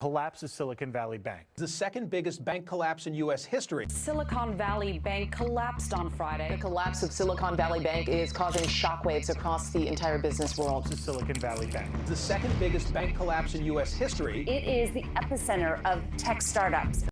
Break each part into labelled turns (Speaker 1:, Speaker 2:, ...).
Speaker 1: Collapse of Silicon Valley Bank.
Speaker 2: The second biggest bank collapse in U.S. history.
Speaker 3: Silicon Valley Bank collapsed on Friday.
Speaker 4: The collapse of Silicon Valley Bank is causing shockwaves across the entire business world.
Speaker 1: The Silicon Valley Bank.
Speaker 2: The second biggest bank collapse in U.S. history.
Speaker 3: It is the epicenter of tech startups.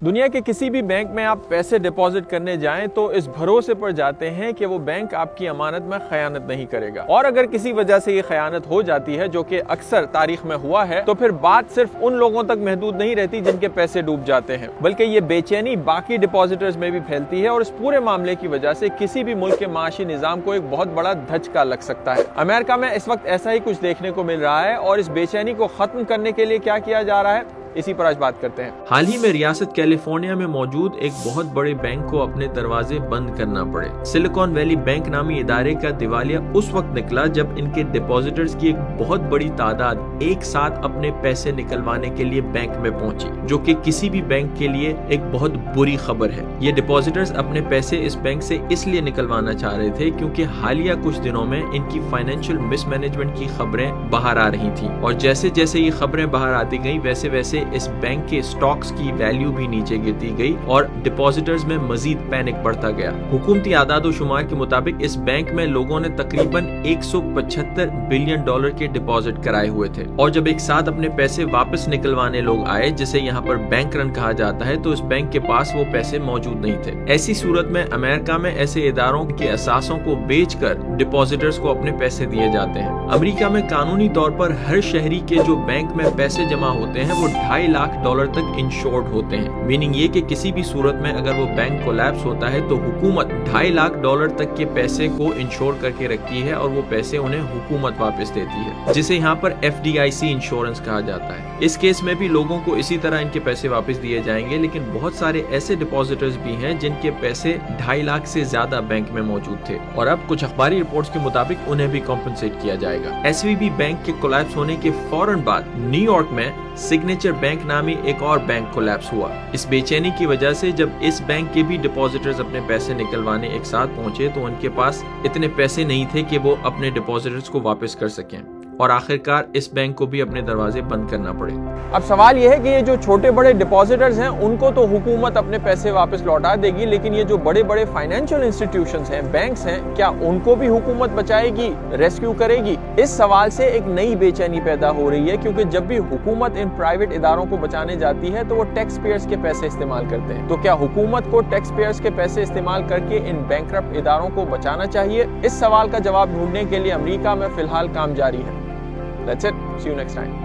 Speaker 5: दुनिया के किसी भी bank में आप पैसे deposit करने जाएं तो इस भरोसे पर जाते हैं कि वो बैंक आपकी अमानत में खयानत नहीं करेगा, और अगर किसी वजह से ये खयानत हो जाती है, जो कि अक्सर तारीख में हुआ है, तो फिर बात सिर्फ उन लोगों तक महदूद नहीं रहती जिनके पैसे डूब जाते हैं, बल्कि ये बेचैनी बाकी डिपॉजिटर्स में भी फैलती है और इस पूरे मामले की वजह से किसी भी मुल्क के माशी निजाम को एक बहुत बड़ा धचका लग सकता है। अमेरिका में इस वक्त ऐसा ही कुछ देखने को मिल रहा है, और इस बेचैनी को खत्म करने के लिए क्या किया जा रहा है, इसी पर आज बात करते हैं। हाल ही में रियासत कैलिफोर्निया में मौजूद एक बहुत बड़े बैंक को अपने दरवाजे बंद करना पड़े। सिलिकॉन वैली बैंक नामी इदारे का दिवालिया उस वक्त निकला जब इनके डिपॉजिटर्स की एक बहुत बड़ी तादाद एक साथ अपने पैसे निकलवाने के लिए बैंक में पहुंची, जो कि किसी भी बैंक के लिए एक बहुत बुरी खबर है। ये डिपॉजिटर्स अपने पैसे इस बैंक से इसलिए निकलवाना चाह रहे थे क्योंकि हालिया कुछ दिनों में इनकी फाइनेंशियल मिसमैनेजमेंट की खबरें बाहर आ रही थी, और जैसे जैसे ये खबरें बाहर आती गई वैसे वैसे इस बैंक के स्टॉक्स की वैल्यू भी नीचे गिरती गई और डिपॉजिटर्स में मजीद पैनिक बढ़ता गया। हुकूमती आदाद शुमार के मुताबिक इस बैंक में लोगों ने तकरीबन 175 बिलियन डॉलर के डिपॉजिट कराए हुए थे, और जब एक साथ अपने पैसे वापस निकलवाने लोग आए, जिसे यहाँ पर बैंक रन कहा जाता है, तो इस बैंक के पास वो पैसे मौजूद नहीं थे। ऐसी सूरत में अमेरिका में ऐसे इदारों के असासों को बेचकर डिपॉजिटर्स को अपने पैसे दिए जाते हैं। अमेरिका में कानूनी तौर पर हर शहरी के जो बैंक में पैसे जमा होते हैं वो $2.5 लाख तक इंश्योर्ड होते हैं। मीनिंग ये कि किसी भी सूरत में अगर वो बैंक कोलैप्स होता है तो हुकूमत $2.5 लाख तक के पैसे को इंश्योर करके रखती है, और वो पैसे उन्हें हुकूमत वापस देती है, जिसे यहाँ पर FDIC इंश्योरेंस कहा जाता है। इस केस में भी लोगों को इसी तरह इनके पैसे वापस दिए जाएंगे, लेकिन बहुत सारे ऐसे डिपॉजिटर्स भी हैं जिनके पैसे $2.5 लाख से ज्यादा बैंक में मौजूद थे, और अब कुछ अखबारी रिपोर्ट्स के मुताबिक उन्हें भी कॉम्पनसेट किया जाएगा। SVB बैंक के कोलैप्स होने के फौरन बाद न्यूयॉर्क में सिग्नेचर बैंक नामी एक और बैंक कोलैप्स हुआ। इस बेचैनी की वजह से जब इस बैंक के भी डिपॉजिटर्स अपने पैसे निकलवाने एक साथ पहुंचे तो उनके पास इतने पैसे नहीं थे कि वो अपने डिपॉजिटर्स को वापस कर सकें, और आखिरकार इस बैंक को भी अपने दरवाजे बंद करना पड़े। अब सवाल यह है कि ये जो छोटे बड़े डिपॉजिटर्स हैं उनको तो हुकूमत अपने पैसे वापस लौटा देगी, लेकिन ये जो बड़े बड़े फाइनेंशियल इंस्टीट्यूशंस हैं, बैंक्स हैं, क्या उनको भी हुकूमत बचाएगी, रेस्क्यू करेगी? इस सवाल से एक नई बेचैनी पैदा हो रही है, क्योंकि जब भी हुकूमत इन प्राइवेट इदारों को बचाने जाती है तो वो टैक्स पेयर्स के पैसे इस्तेमाल करते हैं। तो क्या हुकूमत को टैक्स पेयर्स के पैसे इस्तेमाल करके इन बैंकरप्ट इदारों को बचाना चाहिए? इस सवाल का जवाब ढूंढने के लिए अमेरिका में फिलहाल काम जारी है। That's it. See you next time.